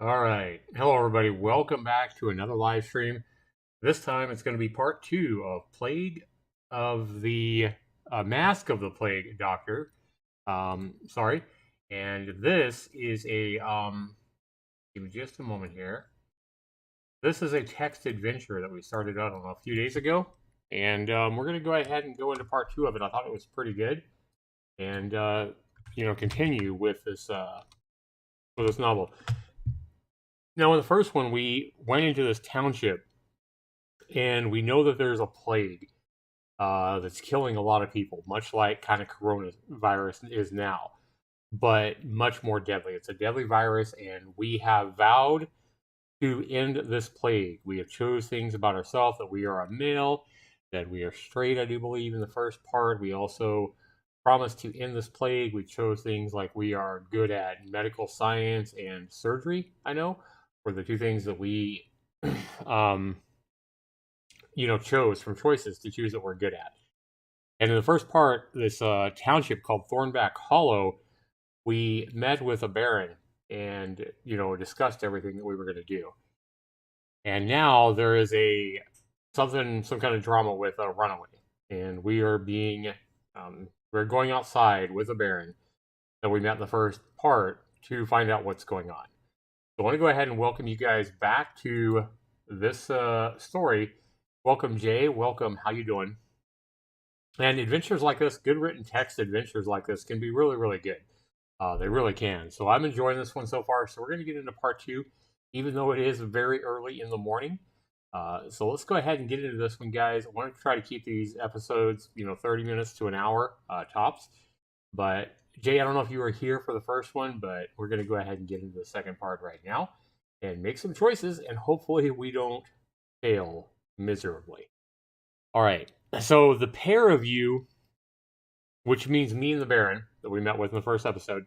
All right. Hello, everybody. Welcome back to another live stream. This time it's going to be part two of Plague of the Mask of the Plague Doctor. Sorry. And this is give me just a moment here. This is a text adventure that we started out on a few days ago. And we're going to go ahead and go into part two of it. I thought it was pretty good. And, continue with this novel. Now, in the first one, we went into this township, and we know that there's a plague that's killing a lot of people, much like kind of coronavirus is now, but much more deadly. It's a deadly virus, and we have vowed to end this plague. We have chose things about ourselves, that we are a male, that we are straight, I do believe, in the first part. We also promised to end this plague. We chose things like we are good at medical science and surgery, I know, were the two things that we chose from choices to choose that we're good at. And in the first part, this township called Thornback Hollow, we met with a baron and discussed everything that we were going to do. And now there is some kind of drama with a runaway, and we are we're going outside with a baron that we met in the first part to find out what's going on. So I want to go ahead and welcome you guys back to this story. Welcome, Jay. Welcome. How you doing? And adventures like this, good written text adventures like this, can be really, really good. They really can. So I'm enjoying this one so far. So we're going to get into part two, even though it is very early in the morning. So let's go ahead and get into this one, guys. I want to try to keep these episodes, 30 minutes to an hour tops. But Jay, I don't know if you were here for the first one, but we're going to go ahead and get into the second part right now and make some choices, and hopefully we don't fail miserably. All right. So the pair of you, which means me and the Baron that we met with in the first episode,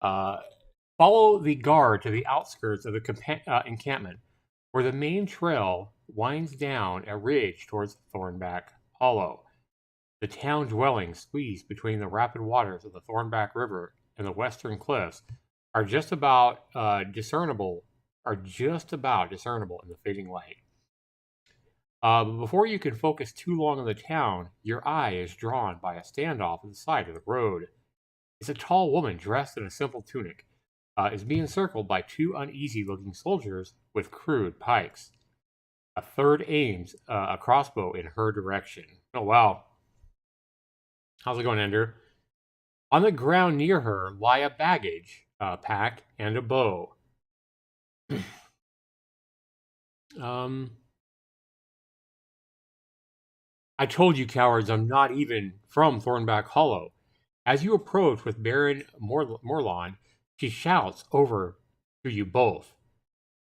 follow the guard to the outskirts of the encampment, where the main trail winds down a ridge towards Thornback Hollow. The town dwellings squeezed between the rapid waters of the Thornback River and the western cliffs are just about discernible in the fading light. But before you can focus too long on the town, your eye is drawn by a standoff at the side of the road. It's a tall woman dressed in a simple tunic, is being encircled by two uneasy-looking soldiers with crude pikes. A third aims a crossbow in her direction. Oh, wow. How's it going, Ender? On the ground near her lie a baggage pack and a bow. I told you, cowards, I'm not even from Thornback Hollow. As you approach with Baron Morlon, she shouts over to you both.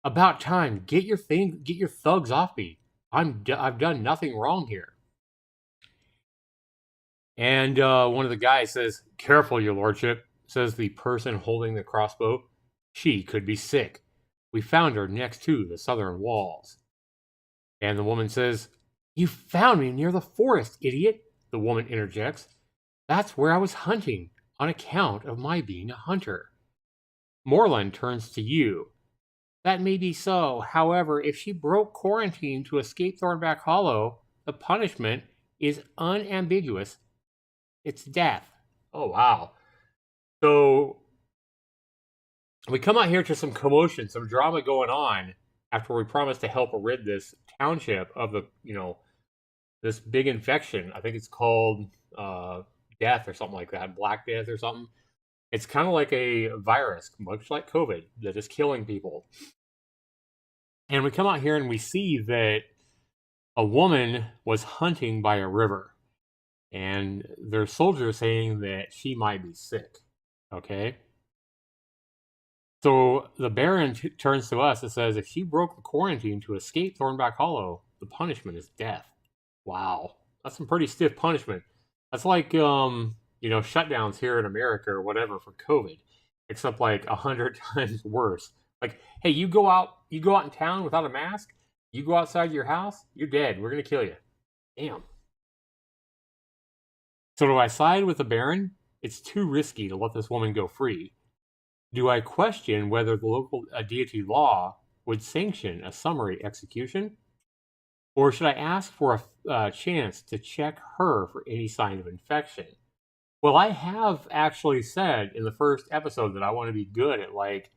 About time, get your thugs off me. I've done nothing wrong here. And one of the guys says, "Careful, your lordship," says the person holding the crossbow. "She could be sick. We found her next to the southern walls." And the woman says, "You found me near the forest, idiot," the woman interjects. "That's where I was hunting, on account of my being a hunter." Morland turns to you. "That may be so. However, if she broke quarantine to escape Thornback Hollow, the punishment is unambiguous. It's death." Oh, wow. So we come out here to some commotion, some drama going on after we promised to help rid this township of this big infection. I think it's called death or something like that, Black Death or something. It's kind of like a virus, much like COVID, that is killing people. And we come out here and we see that a woman was hunting by a river. And there's soldiers saying that she might be sick. Okay? So the Baron turns to us and says, if she broke the quarantine to escape Thornback Hollow, the punishment is death. Wow. That's some pretty stiff punishment. That's like, shutdowns here in America or whatever for COVID, except like 100 times worse. Like, hey, you go out in town without a mask, you go outside your house, you're dead. We're going to kill you. Damn. So do I side with the Baron? It's too risky to let this woman go free. Do I question whether the local deity law would sanction a summary execution? Or should I ask for a chance to check her for any sign of infection? Well, I have actually said in the first episode that I want to be good at like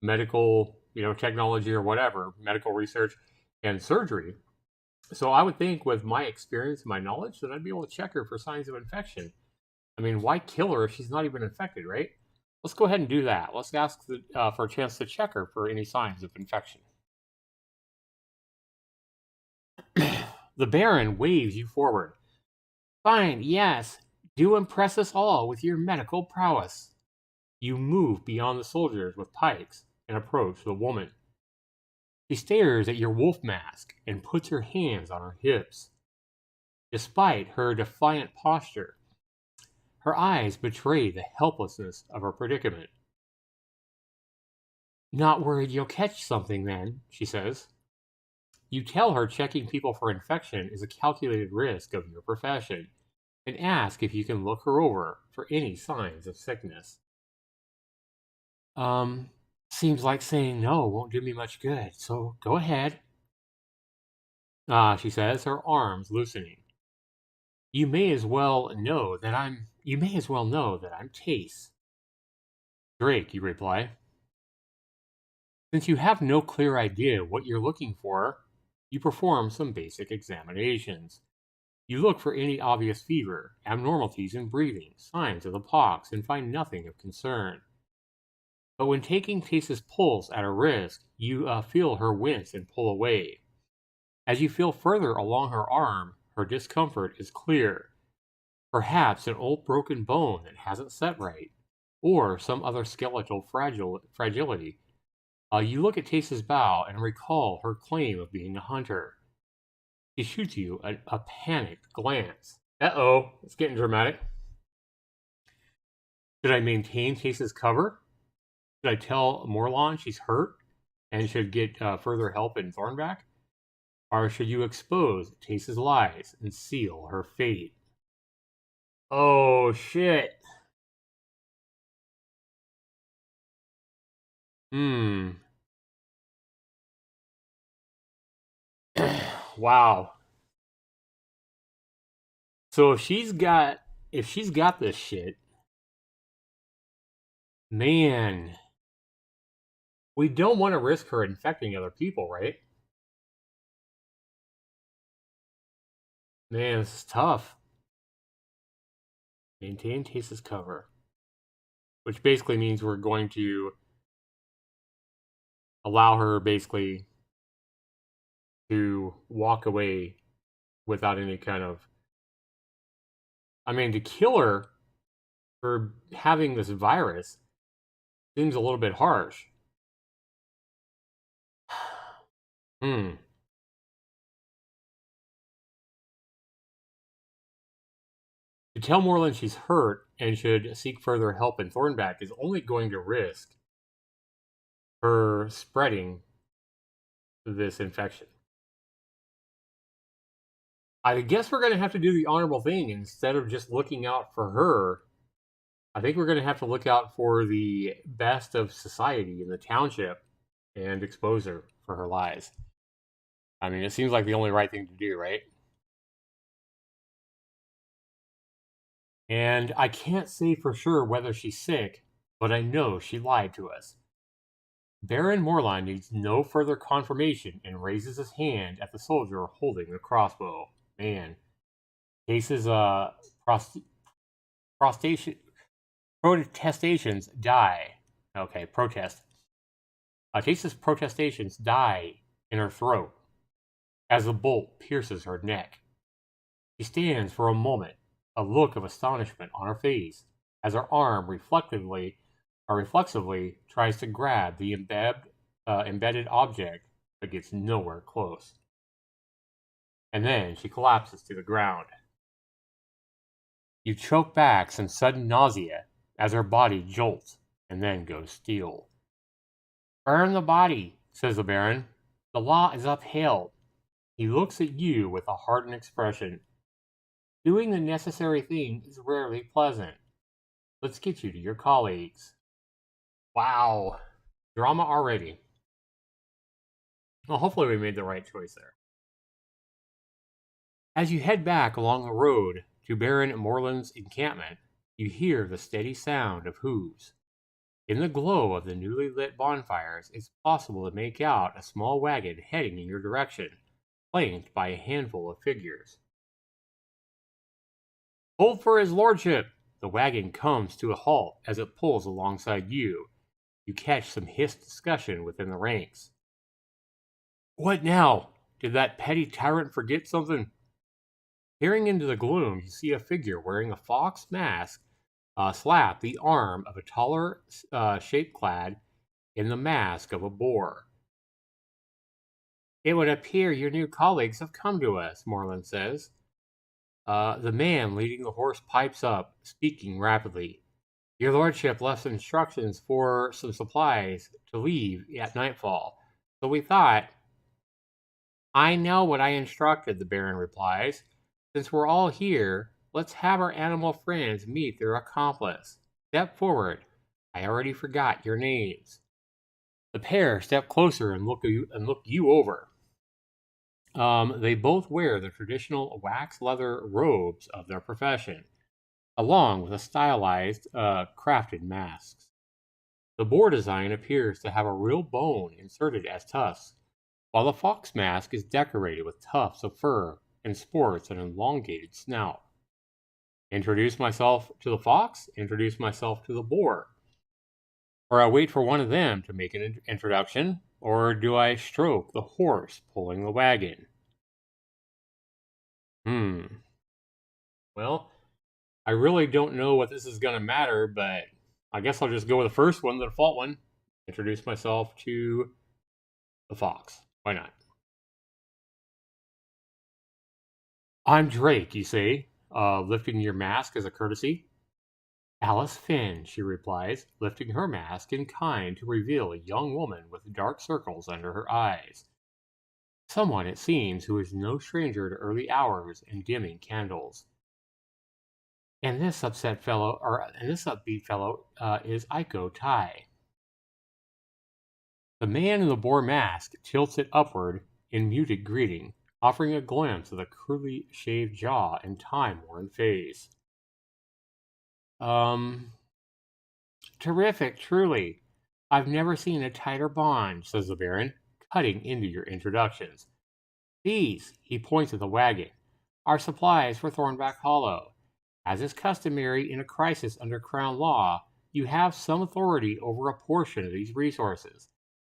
medical, technology or whatever, medical research and surgery. So I would think with my experience and my knowledge that I'd be able to check her for signs of infection. I mean, why kill her if she's not even infected, right? Let's go ahead and do that. Let's ask for a chance to check her for any signs of infection. The Baron waves you forward. Fine, yes. Do impress us all with your medical prowess. You move beyond the soldiers with pikes and approach the woman. She stares at your wolf mask and puts her hands on her hips. Despite her defiant posture, her eyes betray the helplessness of her predicament. Not worried you'll catch something then, she says. You tell her checking people for infection is a calculated risk of your profession and ask if you can look her over for any signs of sickness. Seems like saying no won't do me much good, so go ahead. She says, her arms loosening. You may as well know that I'm Tace. Drake, you reply. Since you have no clear idea what you're looking for, you perform some basic examinations. You look for any obvious fever, abnormalities in breathing, signs of the pox, and find nothing of concern. But when taking Tace's pulse at her wrist, you feel her wince and pull away. As you feel further along her arm, her discomfort is clear. Perhaps an old broken bone that hasn't set right, or some other skeletal fragility. You look at Tace's bow and recall her claim of being a hunter. She shoots you a panicked glance. Uh-oh, it's getting dramatic. Should I maintain Tace's cover? Should I tell Morlon she's hurt and should get further help in Thornback? Or should you expose Tace's lies and seal her fate? Oh, shit. Wow. So if she's got this shit, man, we don't want to risk her infecting other people, right? Man, this is tough. Maintain Tace's cover. Which basically means we're going to allow her basically to walk away without any kind of... I mean, to kill her for having this virus seems a little bit harsh. To tell Moreland she's hurt and should seek further help in Thornback is only going to risk her spreading this infection. I guess we're going to have to do the honorable thing. Instead of just looking out for her, I think we're going to have to look out for the best of society in the township and expose her for her lies. I mean, it seems like the only right thing to do, right? And I can't say for sure whether she's sick, but I know she lied to us. Baron Morline needs no further confirmation and raises his hand at the soldier holding the crossbow. Man, Case's protestations die. Okay, protest. Case's protestations die in her throat as the bolt pierces her neck. She stands for a moment, a look of astonishment on her face, as her arm reflexively tries to grab the embedded object, but gets nowhere close. And then she collapses to the ground. You choke back some sudden nausea as her body jolts and then goes still. Burn the body, says the Baron. The law is upheld. He looks at you with a hardened expression. Doing the necessary thing is rarely pleasant. Let's get you to your colleagues. Wow. Drama already. Well, hopefully we made the right choice there. As you head back along the road to Baron Moreland's encampment, you hear the steady sound of hooves. In the glow of the newly lit bonfires, it's possible to make out a small wagon heading in your direction, flanked by a handful of figures. Hold for his lordship! The wagon comes to a halt as it pulls alongside you. You catch some hissed discussion within the ranks. What now? Did that petty tyrant forget something? Peering into the gloom, you see a figure wearing a fox mask slap the arm of a taller shape clad in the mask of a boar. It would appear your new colleagues have come to us, Moreland says. The man leading the horse pipes up, speaking rapidly. Your lordship left instructions for some supplies to leave at nightfall, so we thought. I know what I instructed, the Baron replies. Since we're all here, let's have our animal friends meet their accomplice. Step forward. I already forgot your names. The pair step closer and look you over. They both wear the traditional wax leather robes of their profession, along with a stylized, crafted masks. The boar design appears to have a real bone inserted as tusks, while the fox mask is decorated with tufts of fur and sports an elongated snout. Introduce myself to the fox, introduce myself to the boar. Or I wait for one of them to make an introduction, or do I stroke the horse pulling the wagon? Well, I really don't know what this is going to matter, but I guess I'll just go with the first one, the default one. Introduce myself to the fox. Why not? I'm Drake, you say, lifting your mask as a courtesy. Alice Finn, she replies, lifting her mask in kind to reveal a young woman with dark circles under her eyes. Someone, it seems, who is no stranger to early hours and dimming candles. And this upbeat fellow is Aiko Tai. The man in the boar mask tilts it upward in muted greeting, offering a glimpse of the crudely shaved jaw and time-worn face. Terrific, truly. I've never seen a tighter bond, says the Baron, cutting into your introductions. These, he points at the wagon, are supplies for Thornback Hollow. As is customary in a crisis under Crown law, you have some authority over a portion of these resources.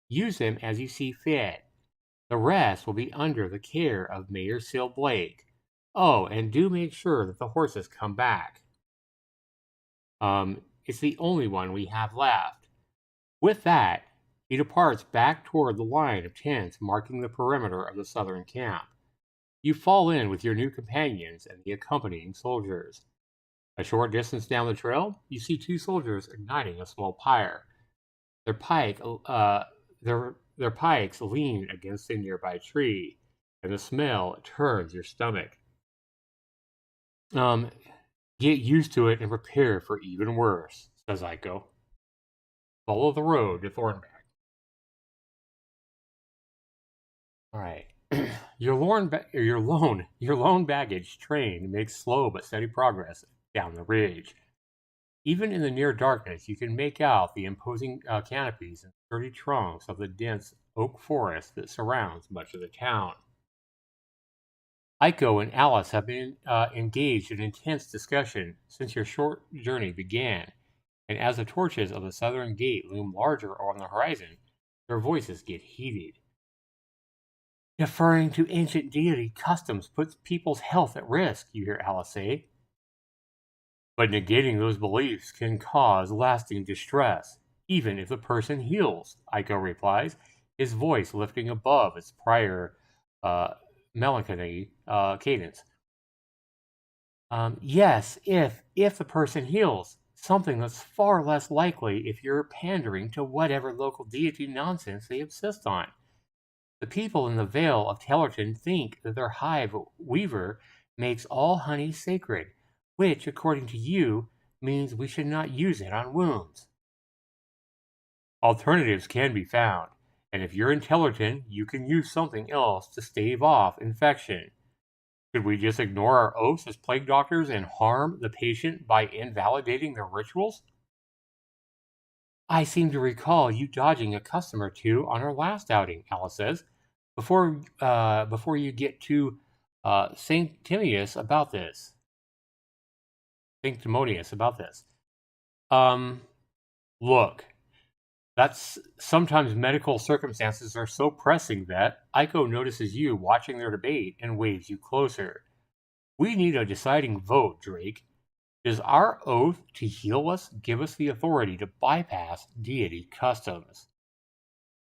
Use them as you see fit. The rest will be under the care of Mayor Sil Blake. Oh, and do make sure that the horses come back. It's the only one we have left. With that, he departs back toward the line of tents marking the perimeter of the southern camp. You fall in with your new companions and the accompanying soldiers. A short distance down the trail, you see two soldiers igniting a small pyre. Their pikes lean against a nearby tree, and the smell turns your stomach. Get used to it and prepare for even worse, says Aiko. Follow the road to Thornback. All right. Your lone baggage train makes slow but steady progress down the ridge. Even in the near darkness, you can make out the imposing canopies and sturdy trunks of the dense oak forest that surrounds much of the town. Aiko and Alice have been engaged in intense discussion since your short journey began, and as the torches of the southern gate loom larger on the horizon, their voices get heated. Deferring to ancient deity customs puts people's health at risk, you hear Alice say. But negating those beliefs can cause lasting distress, even if the person heals, Aiko replies, his voice lifting above its prior melancholy cadence. Yes, if the person heals, something that's far less likely if you're pandering to whatever local deity nonsense they insist on. The people in the Vale of Tellerton think that their hive weaver makes all honey sacred, which, according to you, means we should not use it on wounds. Alternatives can be found, and if you're intelligent, you can use something else to stave off infection. Should we just ignore our oaths as plague doctors and harm the patient by invalidating their rituals? I seem to recall you dodging a customer or two on our last outing, Alice says. Before you get too sanctimonious about this. Sanctimonious about this. Um, Look, that's sometimes medical circumstances are so pressing that Aiko notices you watching their debate and waves you closer. We need a deciding vote, Drake. Does our oath to heal us give us the authority to bypass deity customs?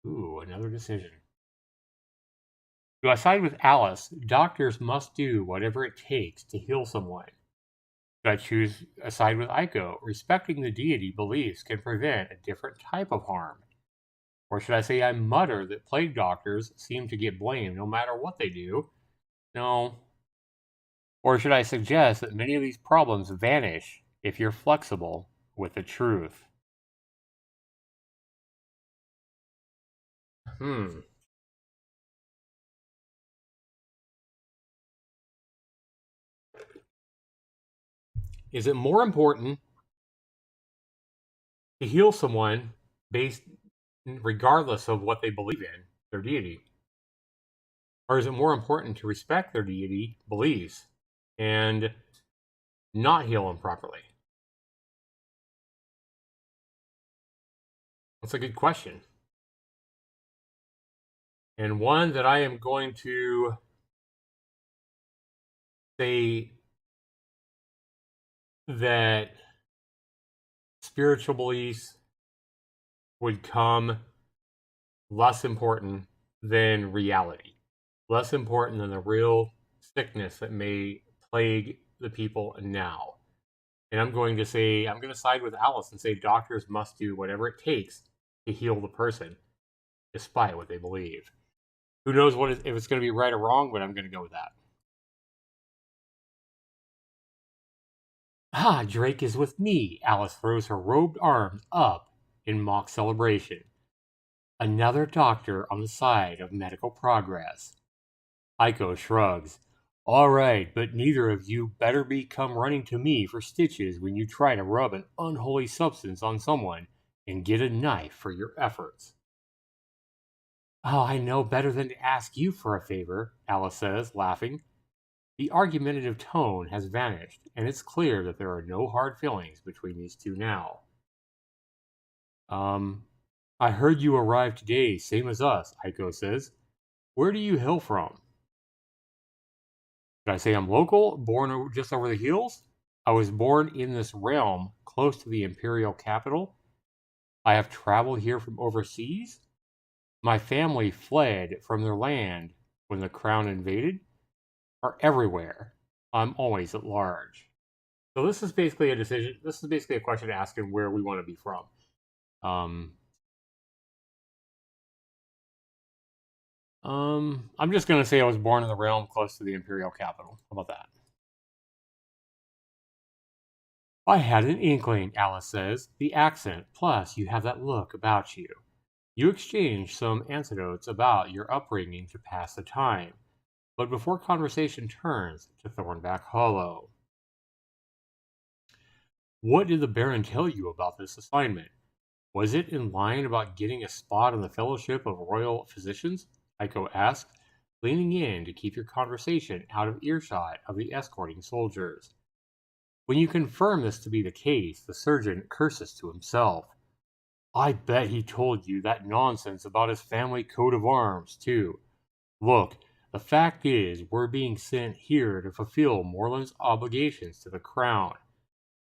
Ooh, another decision. Do I side with Alice? Doctors must do whatever it takes to heal someone. Should I choose a side with Aiko? Respecting the deity beliefs can prevent a different type of harm. Or should I say I mutter that plague doctors seem to get blamed no matter what they do? No. Or should I suggest that many of these problems vanish if you're flexible with the truth? Hmm. Is it more important to heal someone based regardless of what they believe in, their deity? Or is it more important to respect their deity beliefs and not heal them properly? That's a good question. And one that I am going to say that spiritual beliefs would come less important than reality, less important than the real sickness that may plague the people now. And I'm going to side with Alice and say doctors must do whatever it takes to heal the person, despite what they believe. Who knows if it's going to be right or wrong, but I'm going to go with that. Ah, Drake is with me. Alice throws her robed arms up in mock celebration. Another doctor on the side of medical progress. Aiko shrugs. All right, but neither of you better be come running to me for stitches when you try to rub an unholy substance on someone and get a knife for your efforts. Oh, I know better than to ask you for a favor, Alice says, laughing. The argumentative tone has vanished, and it's clear that there are no hard feelings between these two now. I heard you arrived today, same as us, Aiko says. Where do you hail from? Should I say I'm local, born just over the hills? I was born in this realm, close to the imperial capital. I have traveled here from overseas. My family fled from their land when the crown invaded. Are everywhere. I'm always at large. So this is basically a decision. This is basically a question asking where we want to be from. I'm just gonna say I was born in the realm close to the imperial capital. How about that? I had an inkling, Alice says. The accent, plus you have that look about you. You exchange some anecdotes about your upbringing to pass the time, but before conversation turns to Thornback Hollow. What did the Baron tell you about this assignment? Was it in line about getting a spot on the Fellowship of Royal Physicians? Aiko asked, leaning in to keep your conversation out of earshot of the escorting soldiers. When you confirm this to be the case, the surgeon curses to himself. I bet he told you that nonsense about his family coat of arms, too. Look, the fact is, we're being sent here to fulfill Moreland's obligations to the crown.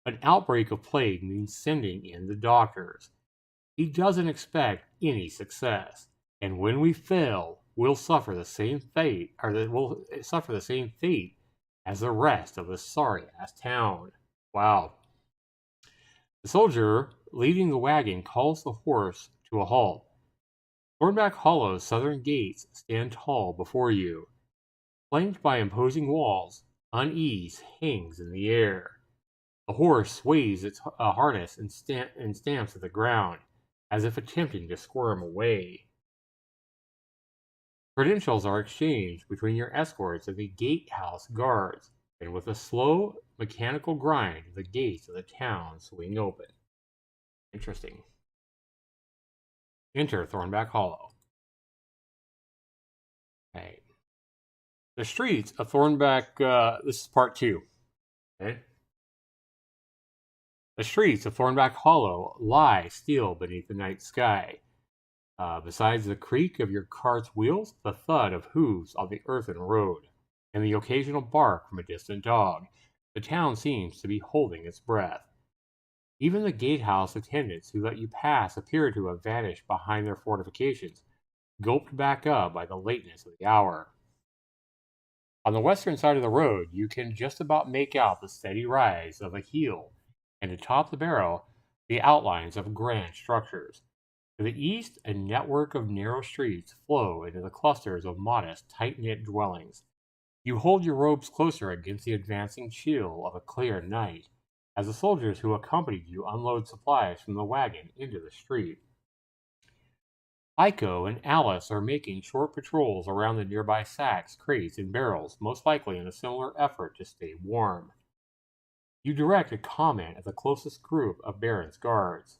An outbreak of plague means sending in the doctors. He doesn't expect any success, and when we fail, we'll suffer the same fate, as the rest of the sorry-ass town. Wow. The soldier leading the wagon calls the horse to a halt. Thornback Hollow's southern gates stand tall before you. Flanked by imposing walls, unease hangs in the air. The horse sways its harness and stamps at the ground. as if attempting to squirm away. Credentials are exchanged between your escorts and the gatehouse guards, and with a slow, mechanical grind, the gates of the town swing open. Interesting. Enter Thornback Hollow. Okay. The streets of Thornback, this is part 2. Okay. The streets of Thornback Hollow lie still beneath the night sky. Besides the creak of your cart's wheels, the thud of hooves on the earthen road, and the occasional bark from a distant dog, the town seems to be holding its breath. Even the gatehouse attendants who let you pass appear to have vanished behind their fortifications, gulped back up by the lateness of the hour. On the western side of the road, you can just about make out the steady rise of a hill, and atop the barrow, the outlines of grand structures. To the east, a network of narrow streets flow into the clusters of modest, tight-knit dwellings. You hold your robes closer against the advancing chill of a clear night, as the soldiers who accompanied you unload supplies from the wagon into the street. Iko and Alice are making short patrols around the nearby sacks, crates, and barrels, most likely in a similar effort to stay warm. You direct a comment at the closest group of Baron's guards.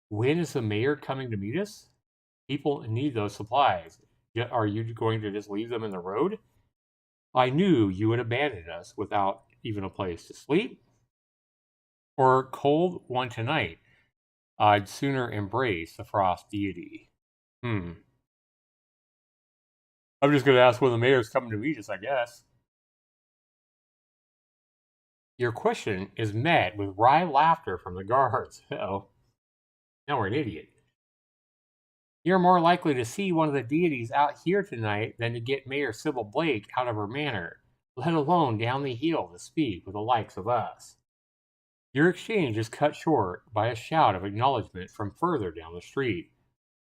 When is the mayor coming to meet us? People need those supplies. Are you going to just leave them in the road? I knew you would abandon us without even a place to sleep. Or cold one tonight. I'd sooner embrace the frost deity. I'm just going to ask when the mayor's coming to meet us, I guess. Your question is met with wry laughter from the guards. Uh-oh. Now we're an idiot. You're more likely to see one of the deities out here tonight than to get Mayor Sybil Blake out of her manor, let alone down the hill to speak with the likes of us. Your exchange is cut short by a shout of acknowledgement from further down the street.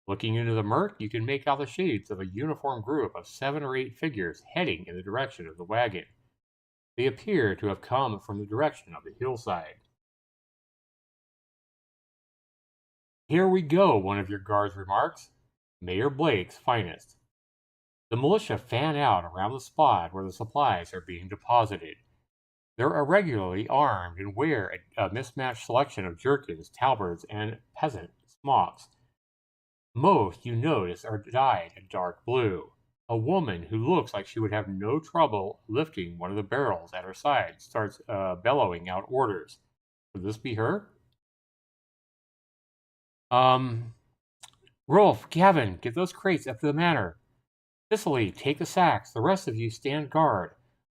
Looking into the murk, you can make out the shapes of a uniformed group of 7 or 8 figures heading in the direction of the wagon. They appear to have come from the direction of the hillside. Here we go, one of your guards remarks. Mayor Blake's finest. The militia fan out around the spot where the supplies are being deposited. They're irregularly armed and wear a mismatched selection of jerkins, tabards, and peasant smocks. Most, you notice, are dyed a dark blue. A woman who looks like she would have no trouble lifting one of the barrels at her side starts bellowing out orders. Would this be her? Rolf, Gavin, get those crates up to the manor. Cicely, take the sacks. The rest of you stand guard.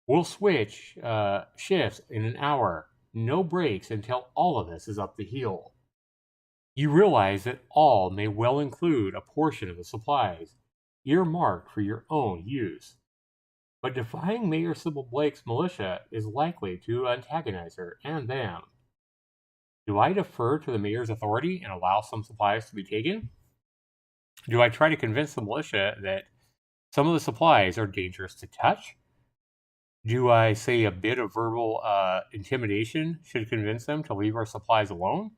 We'll switch shifts in an hour. No breaks until all of this is up the hill. You realize that all may well include a portion of the supplies, earmarked for your own use. But defying Mayor Sybil Blake's militia is likely to antagonize her and them. Do I defer to the mayor's authority and allow some supplies to be taken? Do I try to convince the militia that some of the supplies are dangerous to touch? Do I say a bit of verbal intimidation should convince them to leave our supplies alone?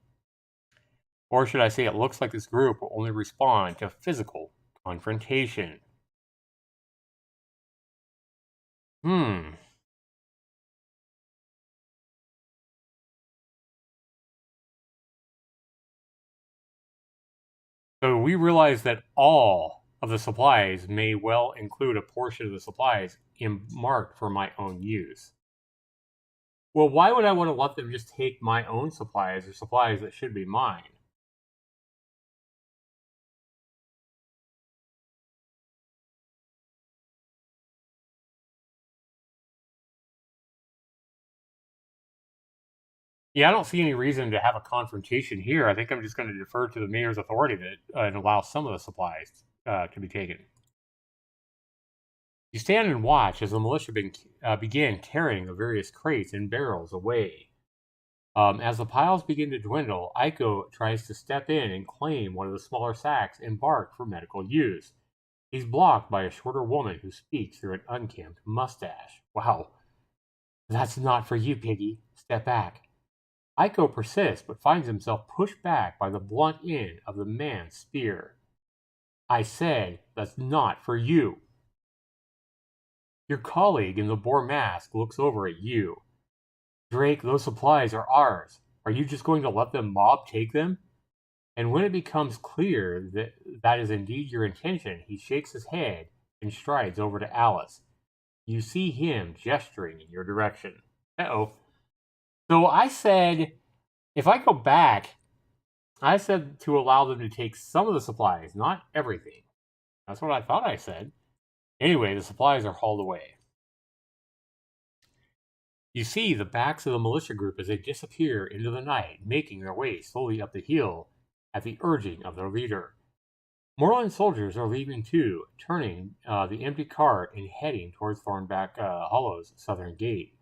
Or should I say it looks like this group will only respond to physical confrontation? So we realize that all of the supplies may well include a portion of the supplies marked for my own use. Well, why would I want to let them just take my own supplies or supplies that should be mine? Yeah, I don't see any reason to have a confrontation here. I think I'm just going to defer to the mayor's authority and allow some of the supplies to be taken. You stand and watch as the militia begin carrying the various crates and barrels away. As the piles begin to dwindle, Iko tries to step in and claim one of the smaller sacks embarked for medical use. He's blocked by a shorter woman who speaks through an unkempt mustache. Wow. That's not for you, Piggy. Step back. Aiko persists, but finds himself pushed back by the blunt end of the man's spear. I said, that's not for you. Your colleague in the boar mask looks over at you. Drake, those supplies are ours. Are you just going to let the mob take them? And when it becomes clear that that is indeed your intention, he shakes his head and strides over to Alice. You see him gesturing in your direction. Uh-oh. So I said, if I go back, I said to allow them to take some of the supplies, not everything. That's what I thought I said. Anyway, the supplies are hauled away. You see the backs of the militia group as they disappear into the night, making their way slowly up the hill at the urging of their leader. Moreland soldiers are leaving too, turning the empty cart and heading towards Thornback Hollow's southern gate.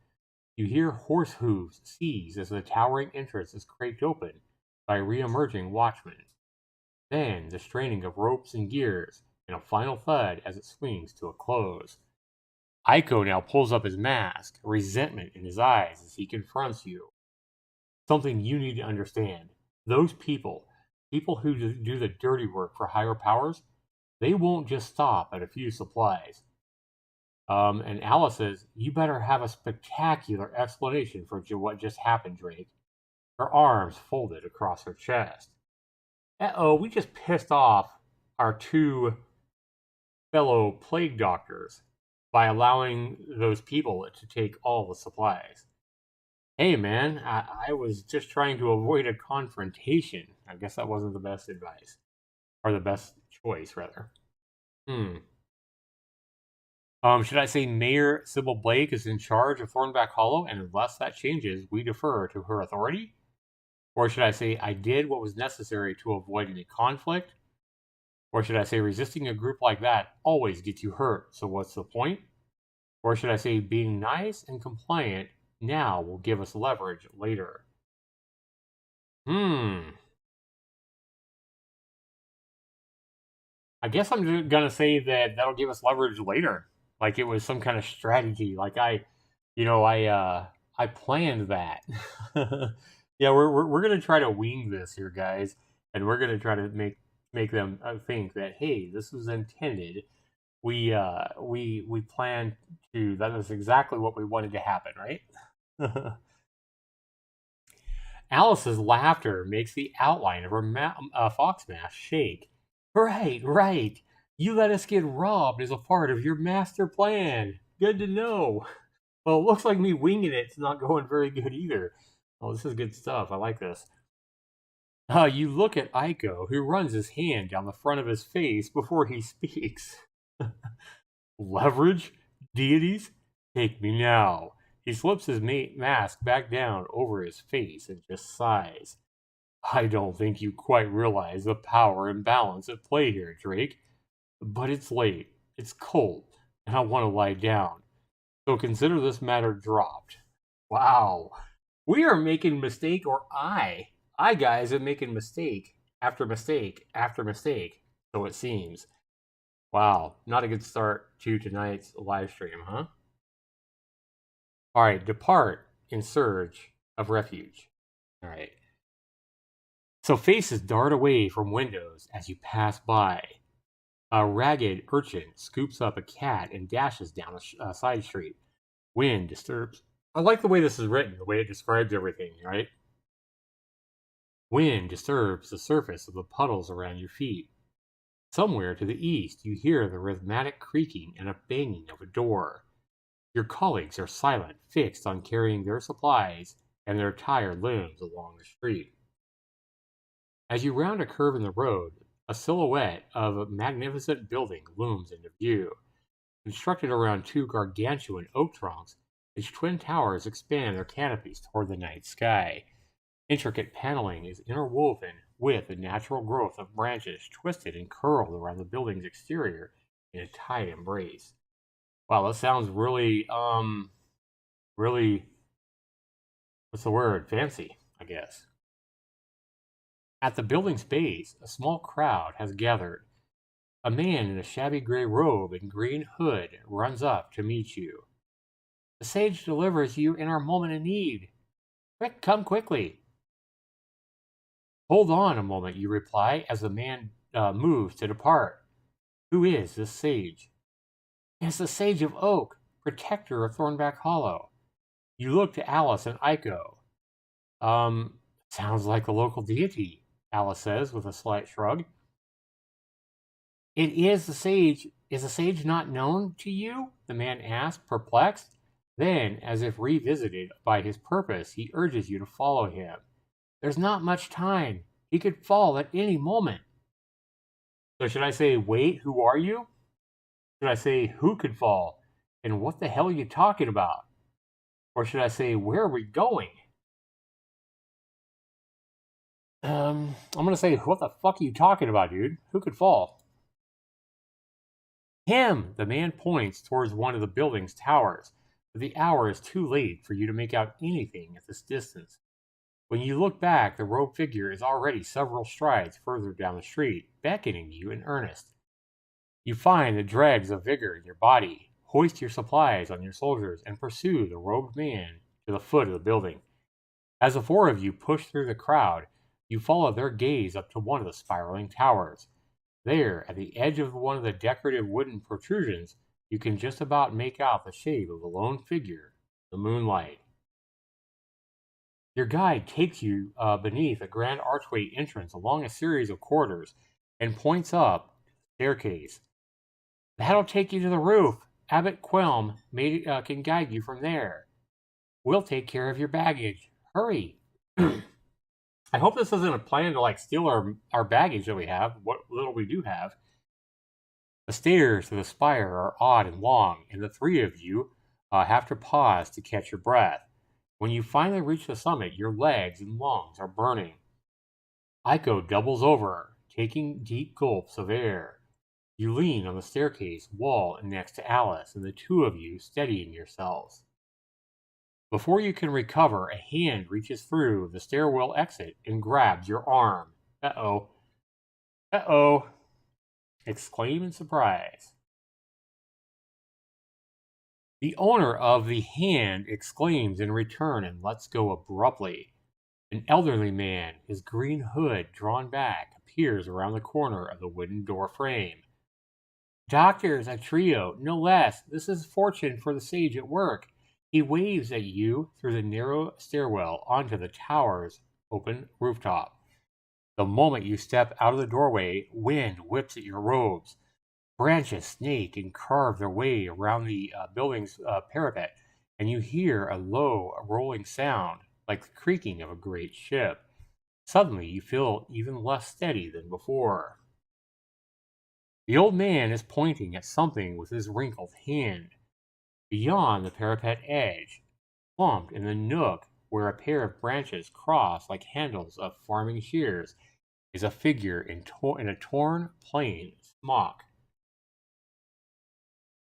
You hear horse hooves seize as the towering entrance is cracked open by re-emerging watchmen. Then the straining of ropes and gears, and a final thud as it swings to a close. Aiko now pulls up his mask, resentment in his eyes as he confronts you. Something you need to understand. Those people who do the dirty work for higher powers, they won't just stop at a few supplies. And Alice says, you better have a spectacular explanation for what just happened, Drake. Her arms folded across her chest. Uh-oh, we just pissed off our two fellow plague doctors by allowing those people to take all the supplies. Hey man, I was just trying to avoid a confrontation. I guess that wasn't the best advice. Or the best choice, rather. Should I say Mayor Sybil Blake is in charge of Thornback Hollow, and unless that changes, we defer to her authority? Or should I say I did what was necessary to avoid any conflict? Or should I say resisting a group like that always gets you hurt, so what's the point? Or should I say being nice and compliant now will give us leverage later? I guess I'm gonna say that that'll give us leverage later. Like it was some kind of strategy. Like I planned that. Yeah, we're gonna try to wing this here, guys, and we're gonna try to make them think that hey, this was intended. We planned to. That is exactly what we wanted to happen, right? Alice's laughter makes the outline of her fox mask shake. Right. You let us get robbed as a part of your master plan. Good to know. Well, it looks like me winging it's not going very good either. Oh, this is good stuff. I like this. You look at Aiko, who runs his hand down the front of his face before he speaks. Leverage? Deities? Take me now. He slips his mask back down over his face and just sighs. I don't think you quite realize the power and balance at play here, Drake. But it's late, it's cold, and I want to lie down. So consider this matter dropped. Wow. We are making mistake, or I guys are making mistake after mistake after mistake, so it seems. Wow, not a good start to tonight's live stream, huh? Alright, depart in search of refuge. Alright. So faces dart away from windows as you pass by. A ragged urchin scoops up a cat and dashes down a side street. Wind disturbs. I like the way this is written, the way it describes everything, right? Wind disturbs the surface of the puddles around your feet. Somewhere to the east, you hear the rhythmic creaking and a banging of a door. Your colleagues are silent, fixed on carrying their supplies and their tired limbs along the street. As you round a curve in the road, a silhouette of a magnificent building looms into view. Constructed around two gargantuan oak trunks, its twin towers expand their canopies toward the night sky. Intricate paneling is interwoven with the natural growth of branches twisted and curled around the building's exterior in a tight embrace. Wow, that sounds really, what's the word? Fancy, I guess. At the building's base, a small crowd has gathered. A man in a shabby gray robe and green hood runs up to meet you. The sage delivers you in our moment of need. Quick, come quickly. Hold on a moment, you reply as the man moves to depart. Who is this sage? It's the Sage of Oak, protector of Thornback Hollow. You look to Alice and Iko. Sounds like a local deity, Alice says with a slight shrug. It is the sage. Is the sage not known to you? The man asks, perplexed. Then, as if revisited by his purpose, he urges you to follow him. There's not much time. He could fall at any moment. So should I say, wait, who are you? Should I say, who could fall? And what the hell are you talking about? Or should I say, where are we going? I'm going to say, what the fuck are you talking about, dude? Who could fall? Him! The man points towards one of the building's towers, but the hour is too late for you to make out anything at this distance. When you look back, the robed figure is already several strides further down the street, beckoning you in earnest. You find the dregs of vigor in your body, hoist your supplies on your shoulders, and pursue the robed man to the foot of the building. As the four of you push through the crowd, you follow their gaze up to one of the spiraling towers. There, at the edge of one of the decorative wooden protrusions, you can just about make out the shape of a lone figure in the moonlight. Your guide takes you beneath a grand archway entrance along a series of corridors and points up the staircase. That'll take you to the roof. Abbot Quelm can guide you from there. We'll take care of your baggage. Hurry. I hope this isn't a plan to steal our baggage that we have, what little we do have. The stairs to the spire are odd and long, and the three of you have to pause to catch your breath. When you finally reach the summit, your legs and lungs are burning. Iko doubles over, taking deep gulps of air. You lean on the staircase wall next to Alice, and the two of you steadying yourselves. Before you can recover, a hand reaches through the stairwell exit and grabs your arm. Uh-oh. Uh-oh. Exclaim in surprise. The owner of the hand exclaims in return and lets go abruptly. An elderly man, his green hood drawn back, appears around the corner of the wooden door frame. Doctors, a trio, no less. This is fortune for the sage at work. He waves at you through the narrow stairwell onto the tower's open rooftop. The moment you step out of the doorway, wind whips at your robes. Branches snake and carve their way around the building's parapet, and you hear a low, rolling sound like the creaking of a great ship. Suddenly, you feel even less steady than before. The old man is pointing at something with his wrinkled hand. Beyond the parapet edge, plumped in the nook where a pair of branches cross like handles of farming shears, is a figure in a torn, plain smock.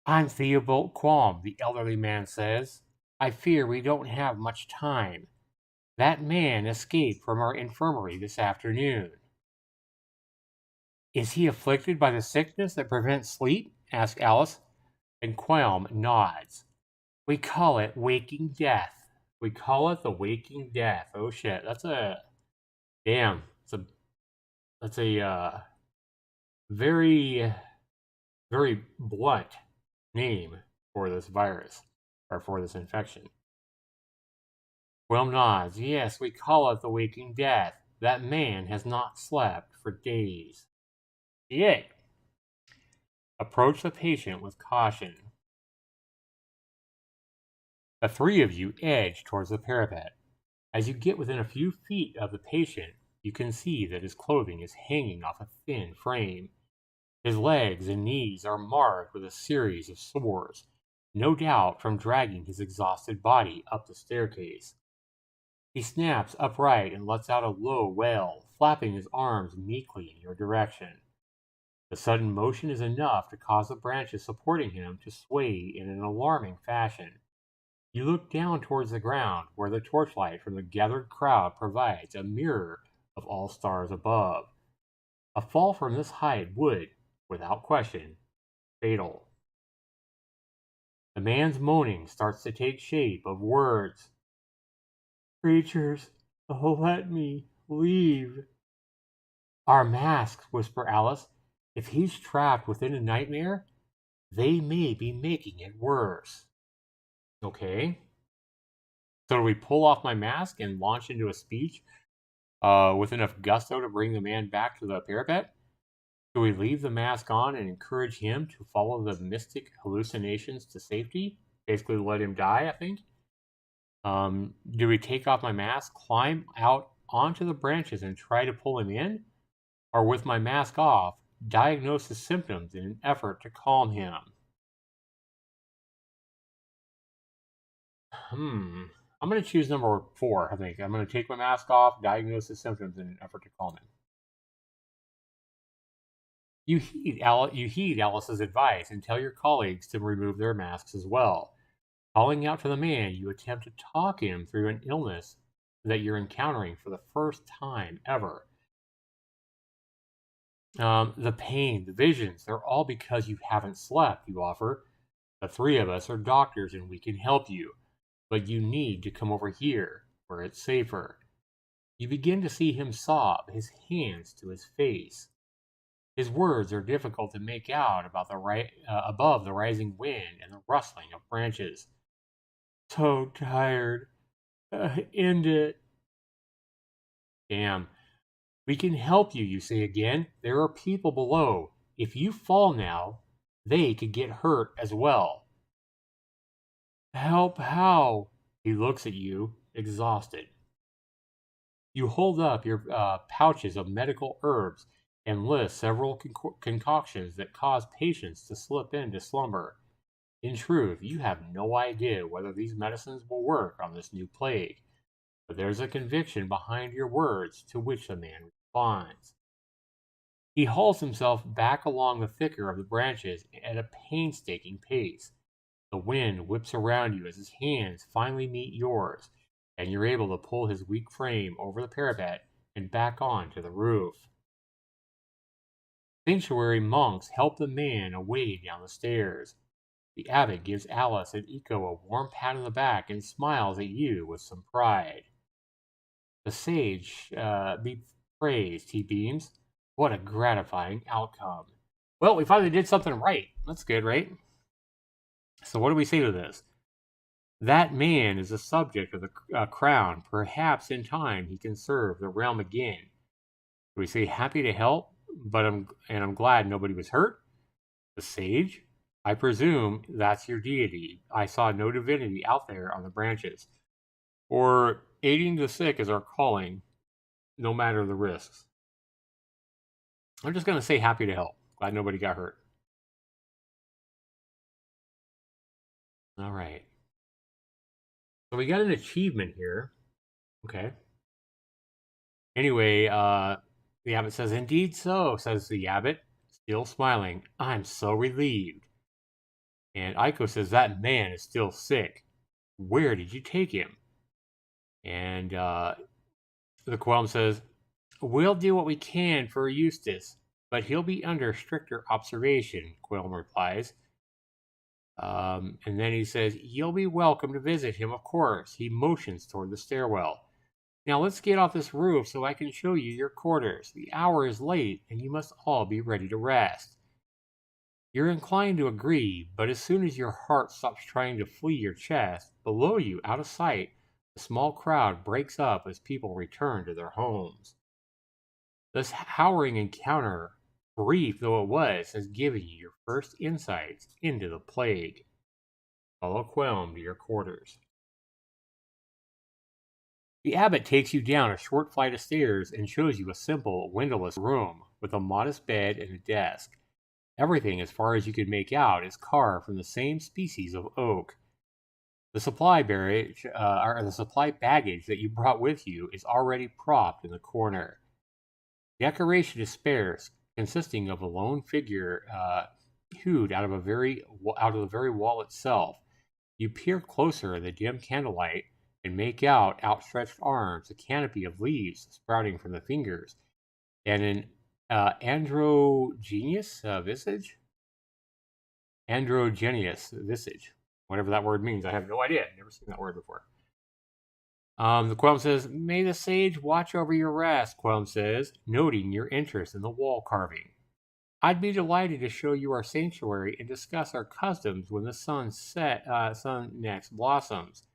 I'm Theobald Qualm, the elderly man says. I fear we don't have much time. That man escaped from our infirmary this afternoon. Is he afflicted by the sickness that prevents sleep? Asks Alice, and Quelm nods. We call it waking death. We call it the waking death. Oh shit, that's a very, very blunt name for this virus, or for this infection. Quelm nods. Yes, we call it the waking death. That man has not slept for days. Yay! Approach the patient with caution. The three of you edge towards the parapet. As you get within a few feet of the patient, you can see that his clothing is hanging off a thin frame. His legs and knees are marked with a series of sores, no doubt from dragging his exhausted body up the staircase. He snaps upright and lets out a low wail, flapping his arms meekly in your direction. The sudden motion is enough to cause the branches supporting him to sway in an alarming fashion. You look down towards the ground, where the torchlight from the gathered crowd provides a mirror of all stars above. A fall from this height would, without question, be fatal. The man's moaning starts to take shape of words. Creatures, oh, let me leave. Our masks, whisper Alice. If he's trapped within a nightmare, they may be making it worse. Okay. So do we pull off my mask and launch into a speech with enough gusto to bring the man back to the parapet? Do we leave the mask on and encourage him to follow the mystic hallucinations to safety? Basically, let him die, I think. Do we take off my mask, climb out onto the branches, and try to pull him in? Or with my mask off, diagnose his symptoms in an effort to calm him? I'm going to choose number 4, I think. I'm going to take my mask off, diagnose his symptoms in an effort to calm him. You heed Alice's advice and tell your colleagues to remove their masks as well. Calling out to the man, you attempt to talk him through an illness that you're encountering for the first time ever. The pain, the visions, they're all because you haven't slept, you offer. The 3 of us are doctors and we can help you, but you need to come over here where it's safer. You begin to see him sob, his hands to his face. His words are difficult to make out above the rising wind and the rustling of branches. So tired. End it. Damn. We can help you, you say again. There are people below. If you fall now, they could get hurt as well. Help how? He looks at you, exhausted. You hold up your pouches of medical herbs and list several concoctions that cause patients to slip into slumber. In truth, you have no idea whether these medicines will work on this new plague, but there's a conviction behind your words to which the man responds. He hauls himself back along the thicker of the branches at a painstaking pace. The wind whips around you as his hands finally meet yours, and you're able to pull his weak frame over the parapet and back onto the roof. Sanctuary monks help the man away down the stairs. The abbot gives Alice and Eco a warm pat on the back and smiles at you with some pride. The sage be praised, he beams. What a gratifying outcome. Well, we finally did something right. That's good, right? So what do we say to this? That man is the subject of the crown. Perhaps in time he can serve the realm again. We say happy to help, but I'm glad nobody was hurt. The sage, I presume that's your deity. I saw no divinity out there on the branches. Or aiding the sick is our calling, no matter the risks. I'm just going to say happy to help. Glad nobody got hurt. All right. So we got an achievement here. Okay. Anyway, the abbot says, indeed so, says the abbot, still smiling. I'm so relieved. And Aiko says, that man is still sick. Where did you take him? And the Qualm says, we'll do what we can for Eustace, but he'll be under stricter observation, Qualm replies. And then he says, you'll be welcome to visit him, of course. He motions toward the stairwell. Now let's get off this roof so I can show you your quarters. The hour is late, and you must all be ready to rest. You're inclined to agree, but as soon as your heart stops trying to flee your chest, below you, out of sight, a small crowd breaks up as people return to their homes. This harrowing encounter, brief though it was, has given you your first insights into the plague. Follow Quelm to your quarters. The abbot takes you down a short flight of stairs and shows you a simple, windowless room with a modest bed and a desk. Everything, as far as you can make out, is carved from the same species of oak. The supply baggage that you brought with you is already propped in the corner. Decoration is sparse, consisting of a lone figure hewed out of the very wall itself. You peer closer in the dim candlelight and make out outstretched arms, a canopy of leaves sprouting from the fingers, and an androgynous visage, whatever that word means. I have no idea. I've never seen that word before. The Quelm says, "May the sage watch over your rest," Quelm says, noting your interest in the wall carving. "I'd be delighted to show you our sanctuary and discuss our customs when the sun next blossoms.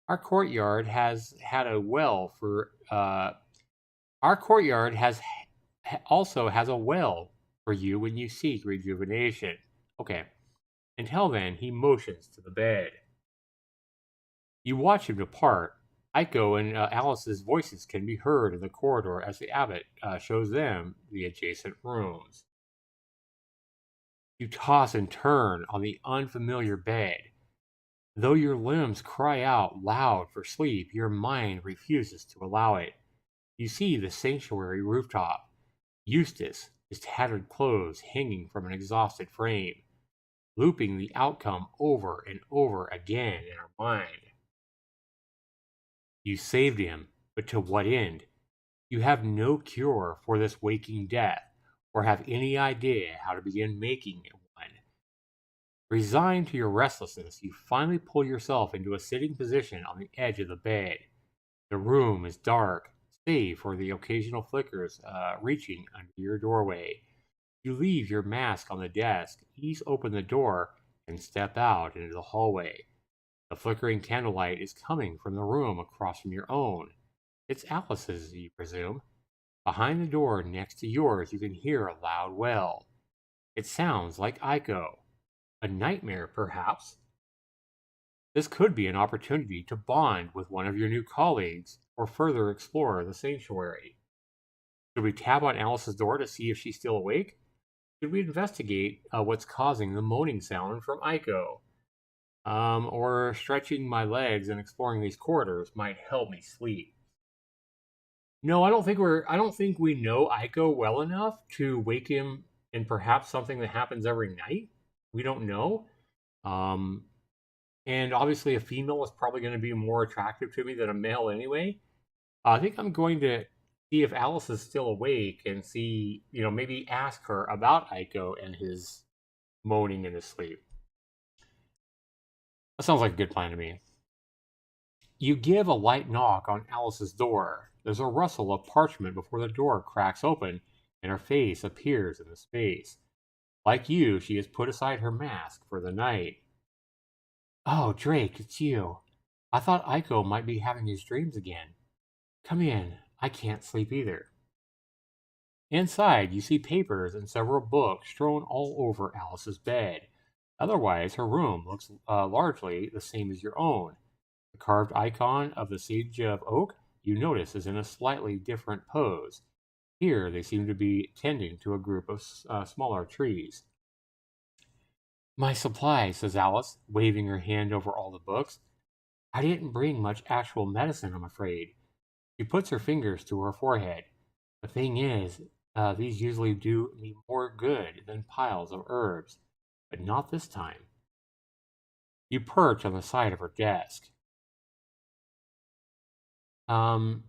Our courtyard has had a well for our courtyard also has a well for you when you seek rejuvenation." Okay. Until then, he motions to the bed. You watch him depart. Aiko and Alice's voices can be heard in the corridor as the abbot shows them the adjacent rooms. You toss and turn on the unfamiliar bed. Though your limbs cry out loud for sleep, your mind refuses to allow it. You see the sanctuary rooftop. Eustace, his tattered clothes hanging from an exhausted frame, looping the outcome over and over again in our mind. You saved him, but to what end? You have no cure for this waking death, or have any idea how to begin making one. Resigned to your restlessness, you finally pull yourself into a sitting position on the edge of the bed. The room is dark, save for the occasional flickers reaching under your doorway. You leave your mask on the desk, ease open the door, and step out into the hallway. The flickering candlelight is coming from the room across from your own. It's Alice's, you presume. Behind the door next to yours, you can hear a loud wail. It sounds like Aiko. A nightmare, perhaps. This could be an opportunity to bond with one of your new colleagues or further explore the sanctuary. Should we tap on Alice's door to see if she's still awake? Should we investigate what's causing the moaning sound from Aiko? Or stretching my legs and exploring these corridors might help me sleep. No, I don't think we know Aiko well enough to wake him in perhaps something that happens every night. We don't know. Um, and obviously a female is probably going to be more attractive to me than a male anyway. I think I'm going to see if Alice is still awake and see, maybe ask her about Aiko and his moaning in his sleep. That sounds like a good plan to me. You give a light knock on Alice's door. There's a rustle of parchment before the door cracks open, and her face appears in the space. Like you, she has put aside her mask for the night. "Oh, Drake, it's you. I thought Aiko might be having his dreams again. Come in. I can't sleep either." Inside, you see papers and several books strewn all over Alice's bed. Otherwise, her room looks largely the same as your own. The carved icon of the Sage of Oak you notice is in a slightly different pose. Here, they seem to be tending to a group of smaller trees. "My supplies," says Alice, waving her hand over all the books. "I didn't bring much actual medicine, I'm afraid." She puts her fingers to her forehead. "The thing is, these usually do me more good than piles of herbs, but not this time." You perch on the side of her desk. Um,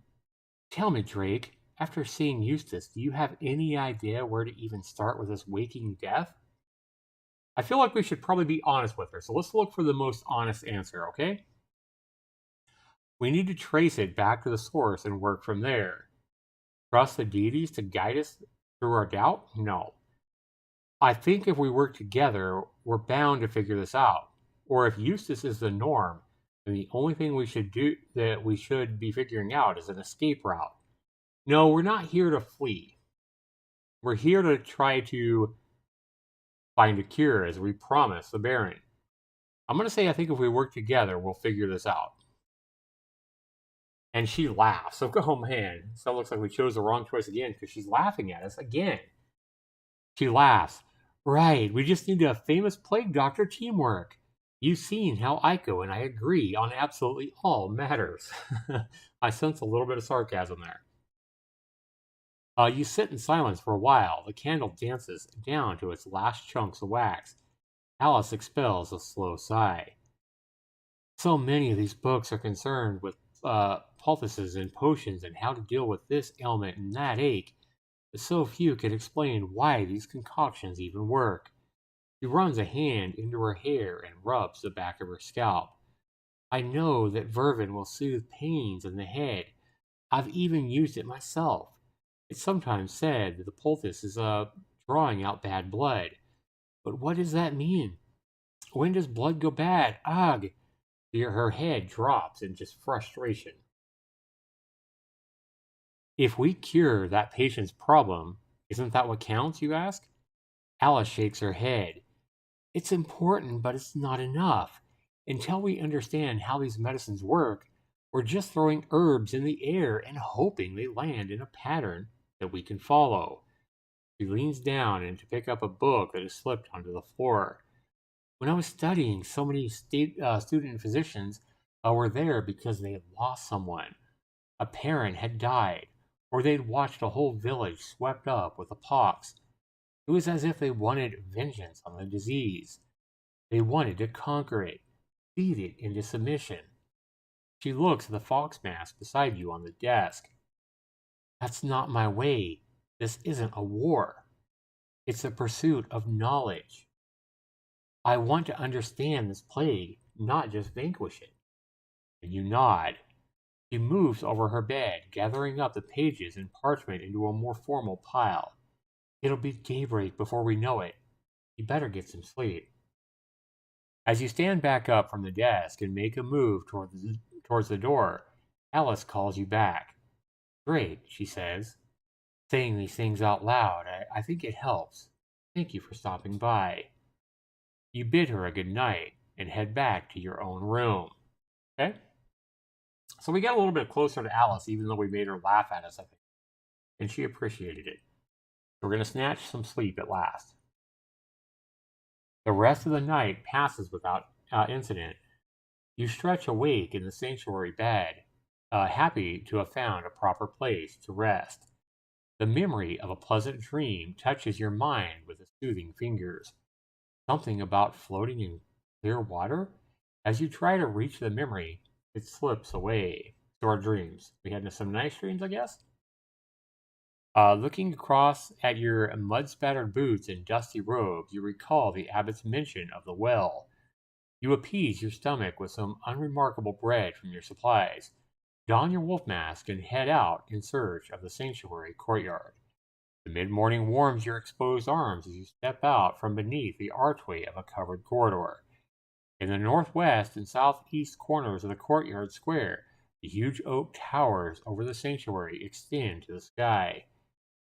Tell me, Drake, after seeing Eustace, do you have any idea where to even start with this waking death? I feel like we should probably be honest with her, so let's look for the most honest answer, okay? We need to trace it back to the source and work from there. Trust the deities to guide us through our doubt? No. I think if we work together, we're bound to figure this out. Or if Eustace is the norm, then the only thing we should be figuring out is an escape route. No, we're not here to flee. We're here to try to find a cure, as we promised the Baron. I'm going to say I think if we work together, we'll figure this out. And she laughs. So, oh man, so it looks like we chose the wrong choice again because she's laughing at us again. She laughs. "Right, we just need a famous plague doctor teamwork. You've seen how Aiko and I agree on absolutely all matters." I sense a little bit of sarcasm there. You sit in silence for a while. The candle dances down to its last chunks of wax. Alice expels a slow sigh. "So many of these books are concerned with poultices and potions and how to deal with this ailment and that ache, but so few can explain why these concoctions even work." She runs a hand into her hair and rubs the back of her scalp. I know that vervin will soothe pains in the head. I've even used it myself. It's sometimes said that the poultice is drawing out bad blood. But what does that mean? When does blood go bad? Ugh! Her head drops in just frustration. If we cure that patient's problem, isn't that what counts, you ask? Alice shakes her head. It's important, but it's not enough. Until we understand how these medicines work, we're just throwing herbs in the air and hoping they land in a pattern that we can follow. She leans down and to pick up a book that has slipped onto the floor. When I was studying, so many student physicians were there because they had lost someone. A parent had died, or they'd watched a whole village swept up with the pox. It was as if they wanted vengeance on the disease. They wanted to conquer it, beat it into submission. She looks at the fox mask beside you on the desk. That's not my way. This isn't a war. It's a pursuit of knowledge. I want to understand this plague, not just vanquish it. And you nod. She moves over her bed, gathering up the pages and parchment into a more formal pile. It'll be daybreak before we know it. You better get some sleep. As you stand back up from the desk and make a move towards the door, Alice calls you back. Great, she says. Saying these things out loud, I think it helps. Thank you for stopping by. You bid her a good night and head back to your own room. Okay? So we got a little bit closer to Alice, even though we made her laugh at us, I think. And she appreciated it. We're going to snatch some sleep at last. The rest of the night passes without incident. You stretch awake in the sanctuary bed, happy to have found a proper place to rest. The memory of a pleasant dream touches your mind with soothing fingers. Something about floating in clear water? As you try to reach the memory, it slips away. So our dreams. We had some nice dreams, I guess? Looking across at your mud-spattered boots and dusty robes, you recall the abbot's mention of the well. You appease your stomach with some unremarkable bread from your supplies, don your wolf mask, and head out in search of the sanctuary courtyard. The mid-morning warms your exposed arms as you step out from beneath the archway of a covered corridor. In the northwest and southeast corners of the courtyard square, the huge oak towers over the sanctuary extend to the sky.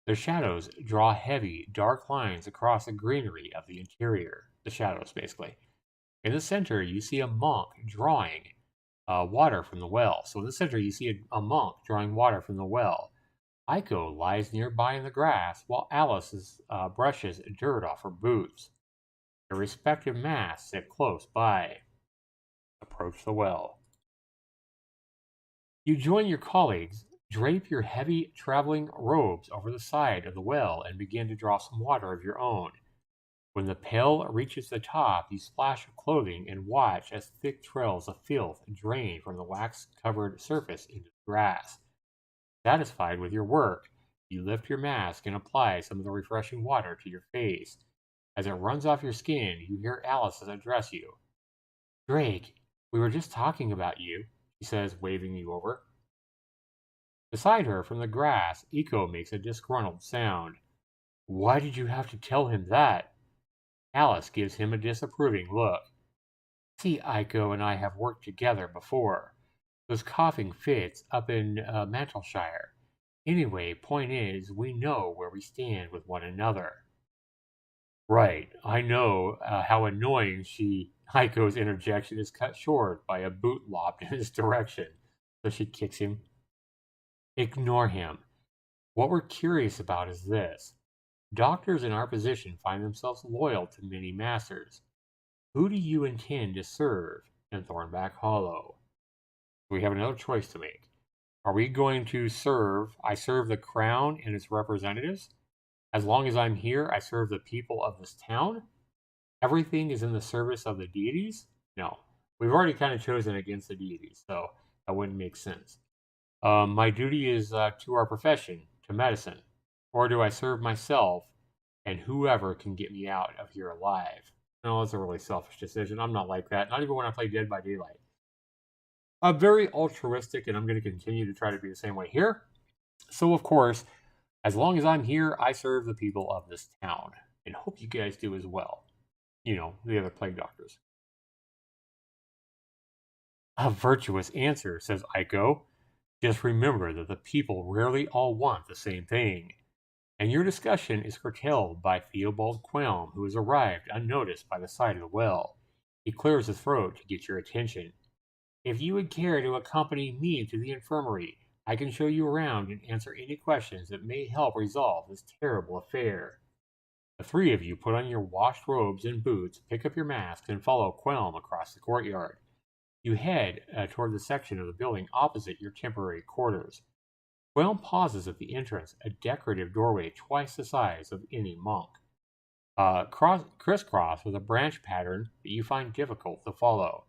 Their shadows draw heavy, dark lines across the greenery of the interior. The shadows, basically. In the center, you see a monk drawing water from the well. So in the center, you see a monk drawing water from the well. Aiko lies nearby in the grass while Alice brushes dirt off her boots. Their respective masks sit close by. Approach the well. You join your colleagues, drape your heavy traveling robes over the side of the well, and begin to draw some water of your own. When the pail reaches the top, you splash your clothing and watch as thick trails of filth drain from the wax-covered surface into the grass. Satisfied with your work, you lift your mask and apply some of the refreshing water to your face. As it runs off your skin, you hear Alice address you. Drake, we were just talking about you, she says, waving you over. Beside her, from the grass, Eiko makes a disgruntled sound. Why did you have to tell him that? Alice gives him a disapproving look. See, Eiko and I have worked together before. Those coughing fits up in Mantleshire. Anyway, point is, we know where we stand with one another. Right, I know how annoying Heiko's interjection is cut short by a boot lobbed in his direction, so she kicks him. Ignore him. What we're curious about is this. Doctors in our position find themselves loyal to many masters. Who do you intend to serve in Thornback Hollow? We have another choice to make. Are we going to serve the crown and its representatives? As long as I'm here, I serve the people of this town? Everything is in the service of the deities? No. We've already kind of chosen against the deities, so that wouldn't make sense. My duty is to our profession, to medicine. Or do I serve myself and whoever can get me out of here alive? No, that's a really selfish decision. I'm not like that. Not even when I play Dead by Daylight. Very altruistic, and I'm going to continue to try to be the same way here. So, of course, as long as I'm here, I serve the people of this town, and hope you guys do as well. You know, the other plague doctors. A virtuous answer, says Aiko. Just remember that the people rarely all want the same thing. And your discussion is curtailed by Theobald Qualm, who has arrived unnoticed by the side of the well. He clears his throat to get your attention. If you would care to accompany me to the infirmary, I can show you around and answer any questions that may help resolve this terrible affair. The three of you put on your washed robes and boots, pick up your masks, and follow Quelm across the courtyard. You head toward the section of the building opposite your temporary quarters. Quelm pauses at the entrance, a decorative doorway twice the size of any monk. Crisscross with a branch pattern that you find difficult to follow.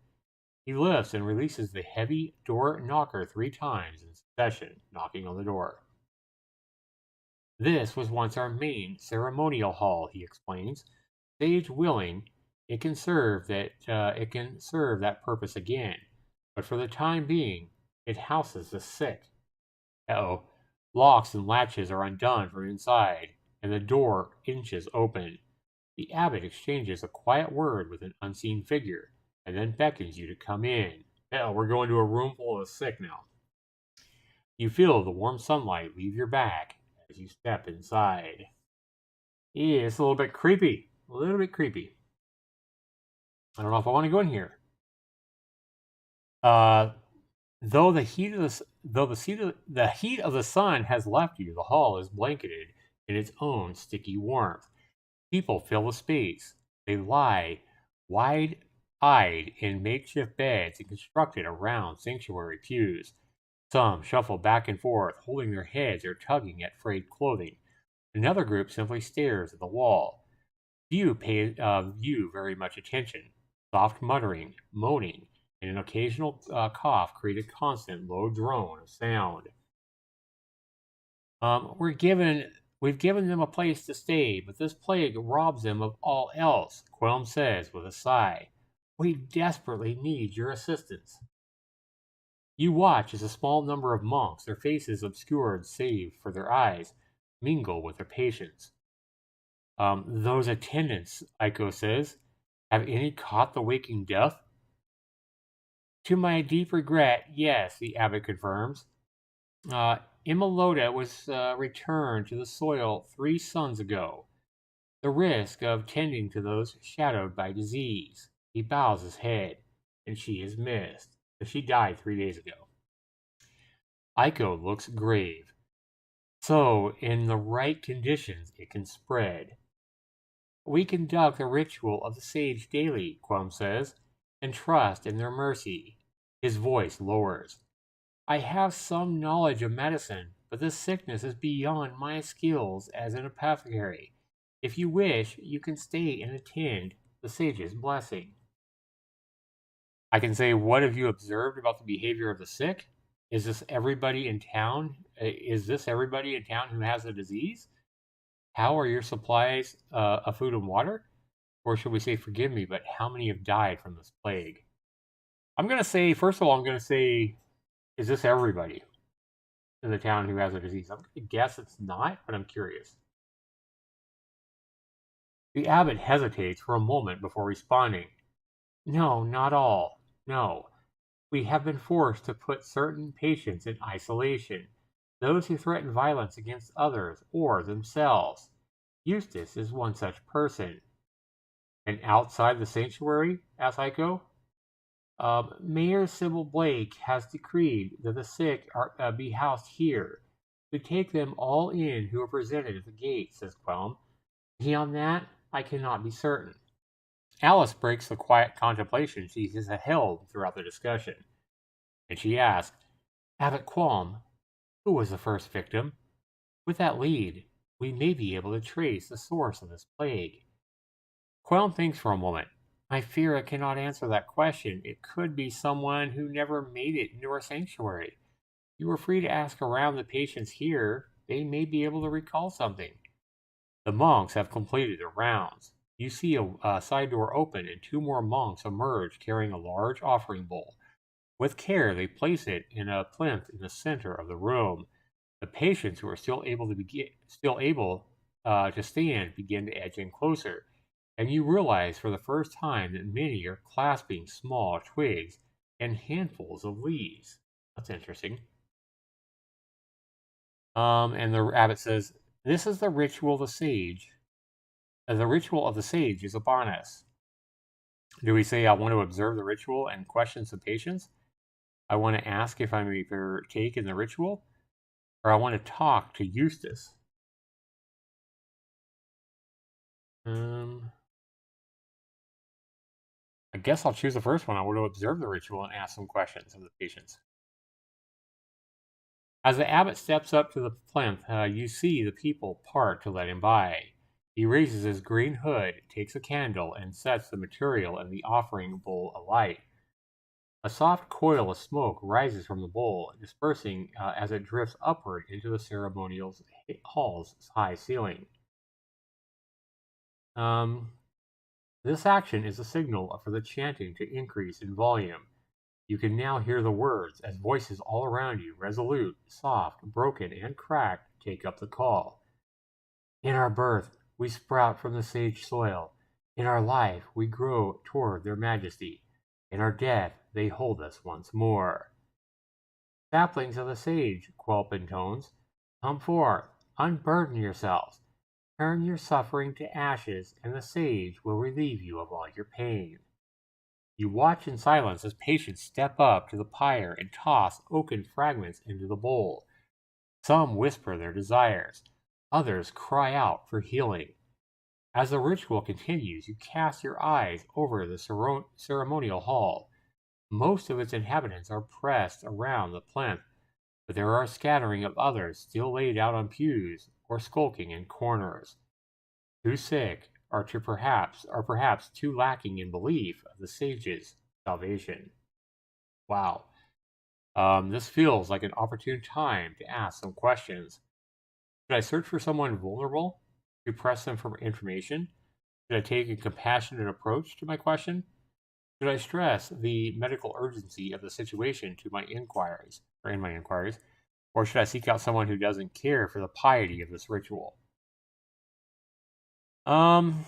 He lifts and releases the heavy door knocker 3 times in succession, knocking on the door. This was once our main ceremonial hall, he explains. Sage willing, it can serve that purpose again, but for the time being, it houses the sick. Locks and latches are undone from inside, and the door inches open. The abbot exchanges a quiet word with an unseen figure, and then beckons you to come in. We're going to a room full of the sick now. You feel the warm sunlight leave your back as you step inside. Yeah, it's a little bit creepy. A little bit creepy. I don't know if I want to go in here. Though the heat of the sun has left you, the hall is blanketed in its own sticky warmth. People fill the space. They lie wide-eyed in makeshift beds and constructed around sanctuary pews. Some shuffle back and forth, holding their heads or tugging at frayed clothing. Another group simply stares at the wall. Few pay you very much attention. Soft muttering, moaning, and an occasional cough create a constant low drone of sound. We've given them a place to stay, but this plague robs them of all else, Quelm says with a sigh. We desperately need your assistance. You watch as a small number of monks, their faces obscured save for their eyes, mingle with their patients. Those attendants, Aiko says, have any caught the waking death? To my deep regret, yes, the abbot confirms. Imelota was returned to the soil 3 suns ago. The risk of tending to those shadowed by disease. He bows his head, and she is missed. She died 3 days ago. Aiko looks grave. So, in the right conditions, it can spread. We conduct the ritual of the sage daily, Qualm says, and trust in their mercy. His voice lowers. I have some knowledge of medicine, but this sickness is beyond my skills as an apothecary. If you wish, you can stay and attend the sage's blessing. I can say, what have you observed about the behavior of the sick? Is this everybody in town? Is this everybody in town who has the disease? How are your supplies of food and water? Or should we say, forgive me, but how many have died from this plague? I'm going to say, first of all, is this everybody in the town who has a disease? I'm going to guess it's not, but I'm curious. The abbot hesitates for a moment before responding. No, not all. No. We have been forced to put certain patients in isolation, those who threaten violence against others or themselves. Eustace is one such person. And outside the sanctuary, asked Aiko? Mayor Sybil Blake has decreed that the sick be housed here. We take them all in who are presented at the gate, says Quelm. Beyond that, I cannot be certain. Alice breaks the quiet contemplation she has held throughout the discussion, and she asks, Abbot Qualm, who was the first victim? With that lead, we may be able to trace the source of this plague. Quelm thinks for a moment. I fear I cannot answer that question. It could be someone who never made it into our sanctuary. You are free to ask around the patients here. They may be able to recall something. The monks have completed their rounds. You see a side door open and 2 more monks emerge carrying a large offering bowl. With care, they place it in a plinth in the center of the room. The patients who are still able to stand begin to edge in closer, and you realize for the first time that many are clasping small twigs and handfuls of leaves. That's interesting. And the abbot says, "This is the ritual of the sage. The ritual of the sage is upon us." Do we say, "I want to observe the ritual and question some patients"? "I want to ask if I may partake in the ritual"? Or "I want to talk to Eustace"? Um, I guess I'll choose the first one. I want to observe the ritual and ask some questions of the patients. As the abbot steps up to the plinth, you see the people part to let him by. He raises his green hood, takes a candle, and sets the material in the offering bowl alight. A soft coil of smoke rises from the bowl, dispersing as it drifts upward into the ceremonial hall's high ceiling. Um, this action is a signal for the chanting to increase in volume. You can now hear the words as voices all around you, resolute, soft, broken, and cracked, take up the call. In our birth, we sprout from the sage soil. In our life, we grow toward their majesty. In our death, they hold us once more. Saplings of the sage, Quelp intones, come forth, unburden yourselves. Turn your suffering to ashes, and the sage will relieve you of all your pain. You watch in silence as patients step up to the pyre and toss oaken fragments into the bowl. Some whisper their desires, others cry out for healing. As the ritual continues, you cast your eyes over the ceremonial hall. Most of its inhabitants are pressed around the plinth, but there are a scattering of others still laid out on pews or skulking in corners. Too sick, or perhaps too lacking in belief of the sage's salvation. Wow. This feels like an opportune time to ask some questions. Should I search for someone vulnerable to press them for information? Should I take a compassionate approach to my question? Should I stress the medical urgency of the situation to my inquiries, or should I seek out someone who doesn't care for the piety of this ritual? Um,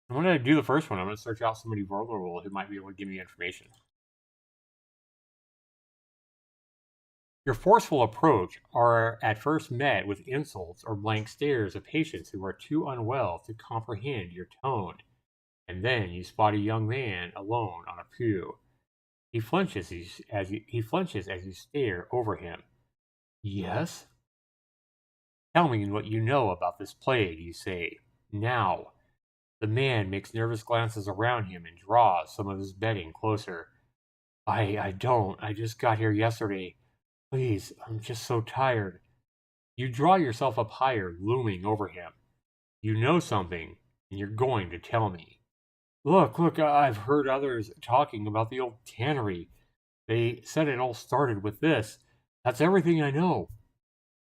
I'm going to do the first one. I'm going to search out somebody vulnerable who might be able to give me information. Your forceful approach are at first met with insults or blank stares of patients who are too unwell to comprehend your tone, and then you spot a young man alone on a pew. He flinches as you stare over him. "Yes?" "Tell me what you know about this plague," you say. "Now." The man makes nervous glances around him and draws some of his bedding closer. I don't. I just got here yesterday. Please, I'm just so tired." You draw yourself up higher, looming over him. "You know something, and you're going to tell me." Look, I've heard others talking about the old tannery. They said it all started with this. That's everything I know."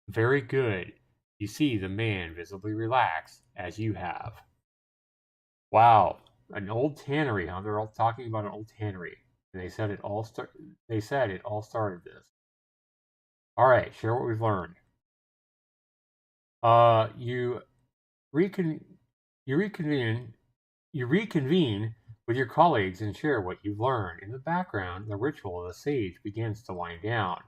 "Very good." You see the man visibly relax, as you have. Wow, an old tannery, huh? They're all talking about an old tannery. And they said it all started this. All right, share what we've learned. You recon you reconvene you reconvene with your colleagues and share what you've learned. In the background, the ritual of the sage begins to wind down.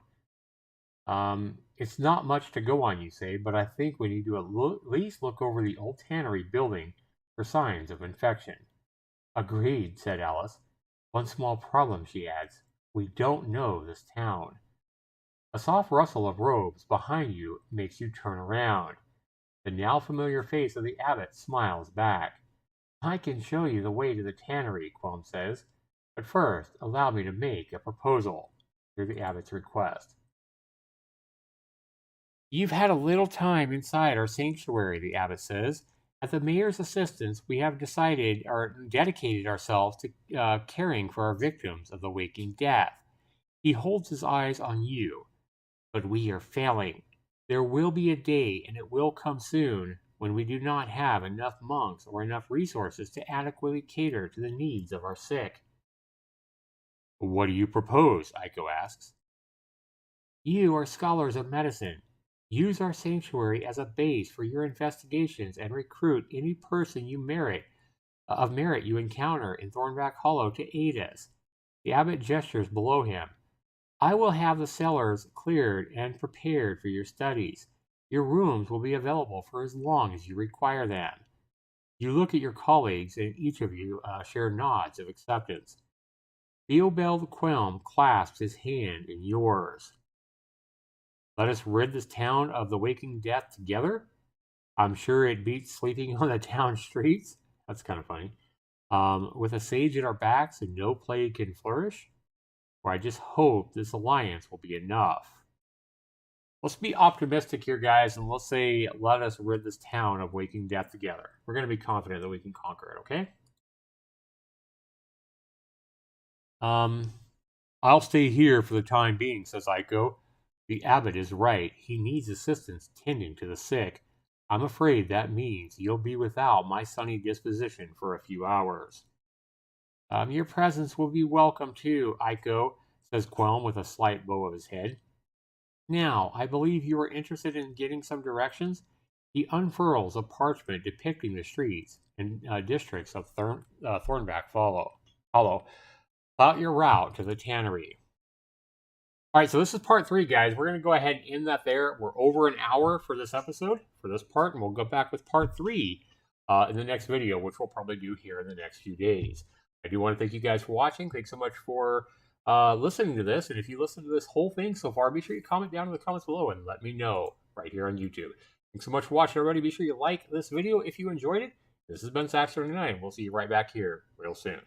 It's not much to go on, you say, but I think we need to at least look over the old tannery building for signs of infection. "Agreed," said Alice. "One small problem," she adds. "We don't know this town." A soft rustle of robes behind you makes you turn around. The now familiar face of the abbot smiles back. "I can show you the way to the tannery," Qualm says. "But first, allow me to make a proposal." Hear the abbot's request. "You've had a little time inside our sanctuary," the abbot says. "At the mayor's assistance, we have decided or dedicated ourselves to caring for our victims of the waking death. He holds his eyes on you, but we are failing. There will be a day, and it will come soon, when we do not have enough monks or enough resources to adequately cater to the needs of our sick." What do you propose? Aiko asks. You are scholars of medicine. Use our sanctuary as a base for your investigations and recruit any person of merit you encounter in Thornback Hollow to aid us. The abbot gestures below him. I will have the cellars cleared and prepared for your studies. Your rooms will be available for as long as you require them. You look at your colleagues, and each of you share nods of acceptance. Theobald Quilm clasps his hand in yours. Let us rid this town of the waking death together. I'm sure it beats sleeping on the town streets. That's kind of funny. With a sage at our backs and no plague can flourish. Or I just hope this alliance will be enough. Let's be optimistic here, guys, and let's say, let us rid this town of waking death together. We're going to be confident that we can conquer it, okay? I'll stay here for the time being, says Aiko. The abbot is right. He needs assistance tending to the sick. I'm afraid that means you'll be without my sunny disposition for a few hours. Your presence will be welcome too, Aiko, says Quelm with a slight bow of his head. Now, I believe you are interested in getting some directions. He unfurls a parchment depicting the streets and districts of Thornback Hollow. Plot your route to the tannery. All right, so this is part 3, guys. We're going to go ahead and end that there. We're over an hour for this episode, for this part, and we'll go back with part 3 in the next video, which we'll probably do here in the next few days. I do want to thank you guys for watching. Thanks so much for listening to this. And if you listened to this whole thing so far, be sure you comment down in the comments below and let me know right here on YouTube. Thanks so much for watching, everybody. Be sure you like this video if you enjoyed it. This has been Zaxtorian, and we'll see you right back here real soon.